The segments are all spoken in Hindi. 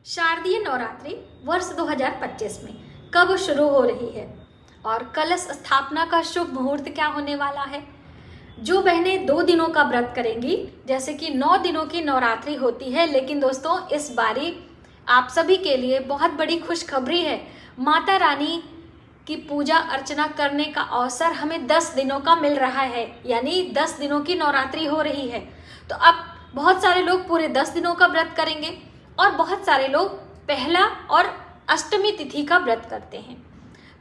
शारदीय नवरात्रि वर्ष 2025 में कब शुरू हो रही है और कलश स्थापना का शुभ मुहूर्त क्या होने वाला है। जो बहनें 2 दिनों का व्रत करेंगी, जैसे कि 9 दिनों की नवरात्रि होती है, लेकिन दोस्तों इस बारी आप सभी के लिए बहुत बड़ी खुशखबरी है। माता रानी की पूजा अर्चना करने का अवसर हमें 10 दिनों का मिल रहा है, यानी 10 दिनों की नवरात्रि हो रही है। तो अब बहुत सारे लोग पूरे 10 दिनों का व्रत करेंगे और बहुत सारे लोग पहला और अष्टमी तिथि का व्रत करते हैं।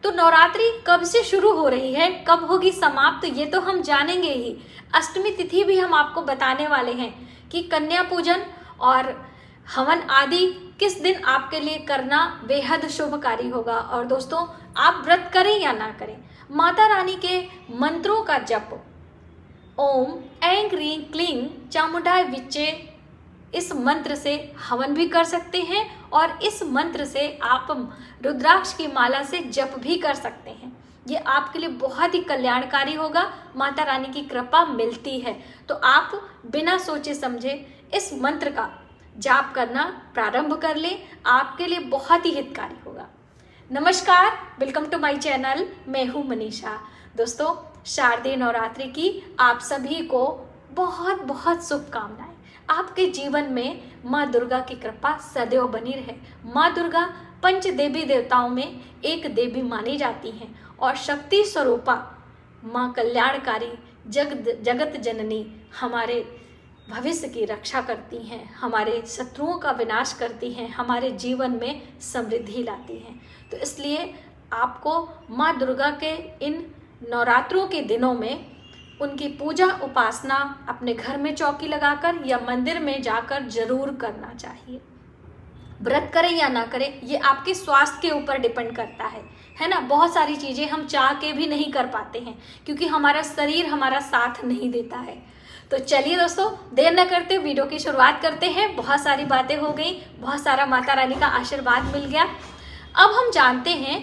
तो नवरात्रि कब से शुरू हो रही है, कब होगी समाप्त, ये तो हम जानेंगे ही। अष्टमी तिथि भी हम आपको बताने वाले हैं कि कन्या पूजन और हवन आदि किस दिन आपके लिए करना बेहद शुभकारी होगा। और दोस्तों, आप व्रत करें या ना करें, माता रानी के मंत्रों का जप ओम ऐं ह्रीं क्लीं चामुंडाय विच्चे, इस मंत्र से हवन भी कर सकते हैं और इस मंत्र से आप रुद्राक्ष की माला से जप भी कर सकते हैं। ये आपके लिए बहुत ही कल्याणकारी होगा, माता रानी की कृपा मिलती है। तो आप बिना सोचे समझे इस मंत्र का जाप करना प्रारंभ कर लें, आपके लिए बहुत ही हितकारी होगा। नमस्कार, वेलकम टू माय चैनल, मैं हूँ मनीषा। दोस्तों, शारदीय नवरात्रि की आप सभी को बहुत बहुत शुभकामनाएं। आपके जीवन में माँ दुर्गा की कृपा सदैव बनी रहे। माँ दुर्गा पंच देवी देवताओं में एक देवी मानी जाती हैं और शक्ति स्वरूपा माँ कल्याणकारी जगत जननी हमारे भविष्य की रक्षा करती हैं, हमारे शत्रुओं का विनाश करती हैं, हमारे जीवन में समृद्धि लाती हैं। तो इसलिए आपको माँ दुर्गा के इन नवरात्रों के दिनों में उनकी पूजा उपासना अपने घर में चौकी लगाकर या मंदिर में जाकर जरूर करना चाहिए। व्रत करें या ना करें, ये आपके स्वास्थ्य के ऊपर डिपेंड करता है ना। बहुत सारी चीज़ें हम चाह के भी नहीं कर पाते हैं क्योंकि हमारा शरीर हमारा साथ नहीं देता है। तो चलिए दोस्तों, देर न करते वीडियो की शुरुआत करते हैं। बहुत सारी बातें हो गई, बहुत सारा माता रानी का आशीर्वाद मिल गया। अब हम जानते हैं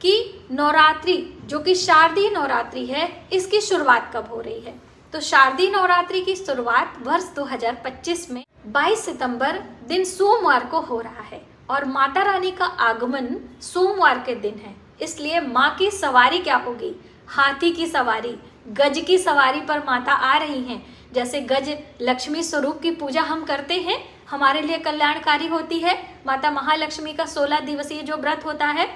कि नवरात्रि जो कि शारदीय नवरात्रि है, इसकी शुरुआत कब हो रही है। तो शारदीय नवरात्रि की शुरुआत वर्ष 2025 में 22 सितंबर दिन सोमवार को हो रहा है और माता रानी का आगमन सोमवार के दिन है। इसलिए माँ की सवारी क्या होगी, हाथी की सवारी, गज की सवारी पर माता आ रही हैं। जैसे गज लक्ष्मी स्वरूप की पूजा हम करते हैं, हमारे लिए कल्याणकारी होती है। माता महालक्ष्मी का 16 दिवसीय जो व्रत होता है,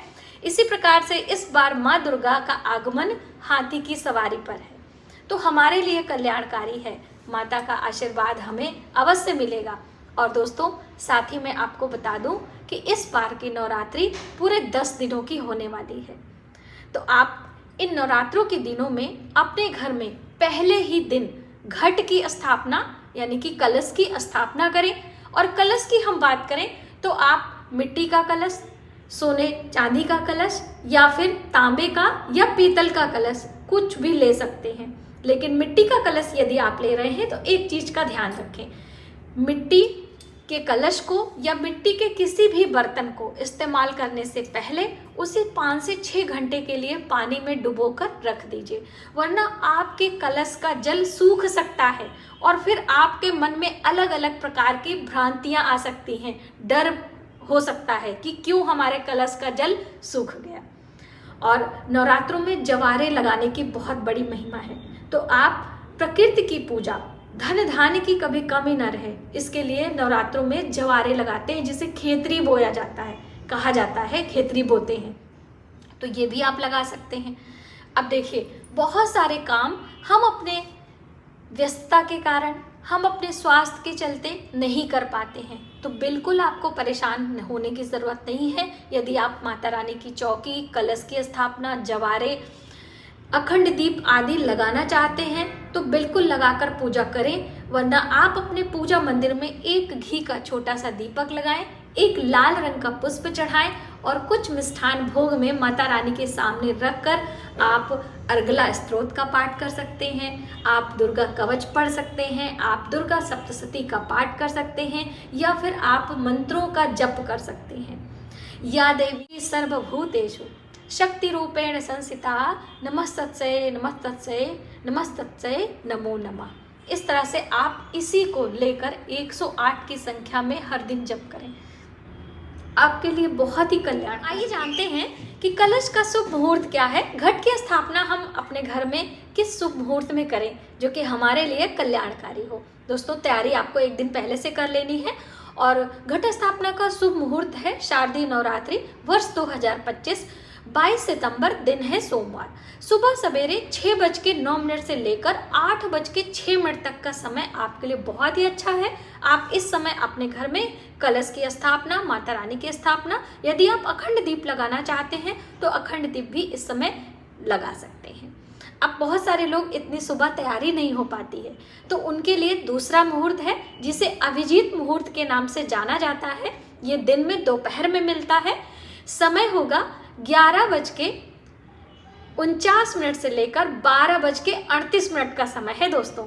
इसी प्रकार से इस बार माँ दुर्गा का आगमन हाथी की सवारी पर है, तो हमारे लिए कल्याणकारी है। माता का आशीर्वाद हमें अवश्य मिलेगा। और दोस्तों, साथ ही मैं आपको बता दूं कि इस बार की नवरात्रि पूरे 10 दिनों की होने वाली है। तो आप इन नवरात्रों के दिनों में अपने घर में पहले ही दिन घट की स्थापना यानी कि कलश की स्थापना करें। और कलश की हम बात करें तो आप मिट्टी का कलश, सोने चांदी का कलश या फिर तांबे का या पीतल का कलश कुछ भी ले सकते हैं। लेकिन मिट्टी का कलश यदि आप ले रहे हैं तो एक चीज का ध्यान रखें, मिट्टी के कलश को या मिट्टी के किसी भी बर्तन को इस्तेमाल करने से पहले उसे 5 से 6 घंटे के लिए पानी में डुबोकर रख दीजिए, वरना आपके कलश का जल सूख सकता है और फिर आपके मन में अलग अलग प्रकार की भ्रांतियां आ सकती हैं, डर हो सकता है कि क्यों हमारे कलश का जल सूख गया। और नवरात्रों में जवारे लगाने की बहुत बड़ी महिमा है। तो आप प्रकृति की पूजा, धन धान्य की कभी कमी न रहे, इसके लिए नवरात्रों में जवारे लगाते हैं, जिसे खेतरी बोया जाता है, कहा जाता है खेतरी बोते हैं। तो ये भी आप लगा सकते हैं। अब देखिए, बहुत सारे काम हम अपने व्यस्तता के कारण, हम अपने स्वास्थ्य के चलते नहीं कर पाते हैं, तो बिल्कुल आपको परेशान होने की ज़रूरत नहीं है। यदि आप माता रानी की चौकी, कलश की स्थापना, जवारे, अखंड दीप आदि लगाना चाहते हैं तो बिल्कुल लगाकर पूजा करें, वरना आप अपने पूजा मंदिर में एक घी का छोटा सा दीपक लगाएं, एक लाल रंग का पुष्प चढ़ाएं और कुछ मिष्ठान भोग में माता रानी के सामने रखकर आप अर्गला स्तोत्र का पाठ कर सकते हैं, आप दुर्गा कवच पढ़ सकते हैं, आप दुर्गा सप्तशती का पाठ कर सकते हैं या फिर आप मंत्रों का जप कर सकते हैं। या देवी सर्वभूतेषु शक्ति रूपेण संस्थिता नमस्तस्यै नमस्तस्यै नमस्तस्यै नमो नमः। इस तरह से आप इसी को लेकर 108 की संख्या में हर दिन जप करें। आपके लिए बहुत ही कल्याण। आइए जानते हैं कि कलश का शुभ मुहूर्त क्या है। घट की स्थापना हम अपने घर में किस शुभ मुहूर्त में करें जो कि हमारे लिए कल्याणकारी हो। दोस्तों, तैयारी आपको एक दिन पहले से कर लेनी है। और घट स्थापना का शुभ मुहूर्त है शारदीय नवरात्रि वर्ष 2025, 22 सितंबर, दिन है सोमवार। सुबह सवेरे 6:09 से लेकर 8:06 तक का समय आपके लिए बहुत ही अच्छा है। आप इस समय अपने घर में कलश की स्थापना, माता रानी की स्थापना, यदि आप अखंड दीप लगाना चाहते हैं तो अखंड दीप भी इस समय लगा सकते हैं। अब बहुत सारे लोग इतनी सुबह तैयारी नहीं हो पाती है, तो उनके लिए दूसरा मुहूर्त है जिसे अभिजीत मुहूर्त के नाम से जाना जाता है। ये दिन में दोपहर में मिलता है। समय होगा 11:49 से लेकर 12:38 का समय है। दोस्तों,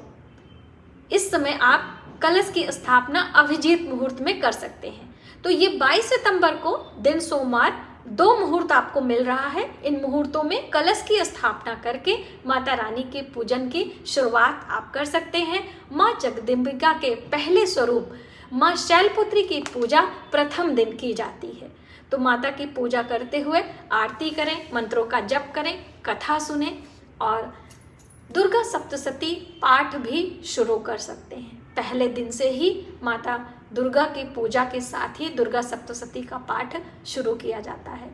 इस समय आप कलश की स्थापना अभिजीत मुहूर्त में कर सकते हैं। तो ये 22 सितंबर को दिन सोमवार 2 मुहूर्त आपको मिल रहा है। इन मुहूर्तों में कलश की स्थापना करके माता रानी के पूजन की शुरुआत आप कर सकते हैं। माँ जगदम्बिका के पहले स्वरूप माँ शैलपुत्री की पूजा प्रथम दिन की जाती है। तो माता की पूजा करते हुए आरती करें, मंत्रों का जप करें, कथा सुने और दुर्गा सप्तशती पाठ भी शुरू कर सकते हैं। पहले दिन से ही माता दुर्गा की पूजा के साथ ही दुर्गा सप्तशती का पाठ शुरू किया जाता है।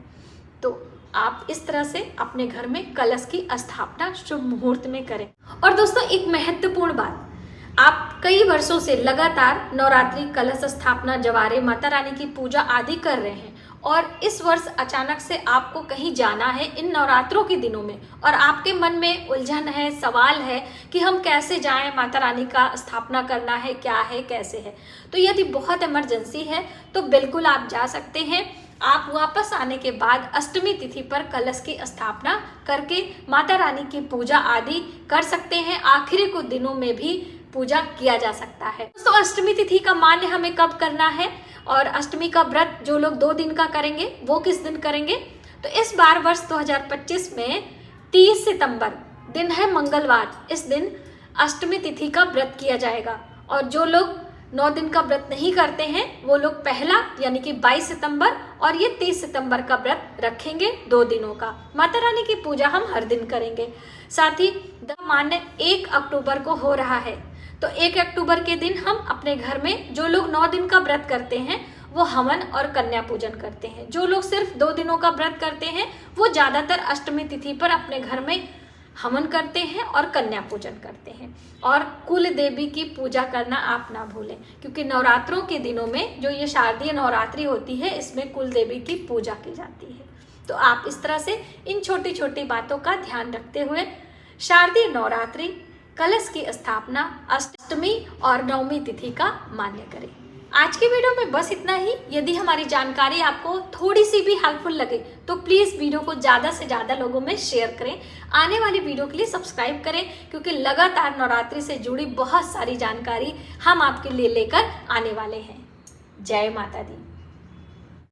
तो आप इस तरह से अपने घर में कलश की स्थापना शुभ मुहूर्त में करें। और दोस्तों, एक महत्वपूर्ण बात, आप कई वर्षों से लगातार नवरात्रि, कलश स्थापना, जवारे, माता रानी की पूजा आदि कर रहे हैं और इस वर्ष अचानक से आपको कहीं जाना है इन नवरात्रों के दिनों में और आपके मन में उलझन है, सवाल है कि हम कैसे जाएं, माता रानी का स्थापना करना है, क्या है, कैसे है। तो यदि बहुत इमरजेंसी है तो बिल्कुल आप जा सकते हैं। आप वापस आने के बाद अष्टमी तिथि पर कलश की स्थापना करके माता रानी की पूजा आदि कर सकते हैं। आखिरी कुछ दिनों में भी पूजा किया जा सकता है। तो अष्टमी तिथि का मान्य हमें कब करना है और अष्टमी का व्रत जो लोग 2 दिन का करेंगे वो किस दिन करेंगे। तो इस बार वर्ष 2025 में 30 सितंबर दिन है मंगलवार। इस दिन अष्टमी तिथि का व्रत किया जाएगा और जो लोग 9 दिन का व्रत नहीं करते हैं वो लोग पहला यानी कि 22 सितंबर और ये 30 सितंबर का व्रत रखेंगे 2 दिनों का। माता रानी की पूजा हम हर दिन करेंगे। साथ ही मान्य 1 अक्टूबर को हो रहा है। तो 1 अक्टूबर के दिन हम अपने घर में जो लोग 9 दिन का व्रत करते हैं वो हवन और कन्या पूजन करते हैं। जो लोग सिर्फ 2 दिनों का व्रत करते हैं वो ज़्यादातर अष्टमी तिथि पर अपने घर में हवन करते हैं और कन्या पूजन करते हैं। और कुल देवी की पूजा करना आप ना भूलें, क्योंकि नवरात्रों के दिनों में जो ये शारदीय नवरात्रि होती है इसमें कुल देवी की पूजा की जाती है। तो आप इस तरह से इन छोटी छोटी बातों का ध्यान रखते हुए शारदीय नवरात्रि, कलश की स्थापना, अष्टमी और नवमी तिथि का मान्य करें। आज की वीडियो में बस इतना ही। यदि हमारी जानकारी आपको थोड़ी सी भी हेल्पफुल लगे तो प्लीज़ वीडियो को ज़्यादा से ज़्यादा लोगों में शेयर करें। आने वाली वीडियो के लिए सब्सक्राइब करें, क्योंकि लगातार नवरात्रि से जुड़ी बहुत सारी जानकारी हम आपके लिए लेकर आने वाले हैं। जय माता दी।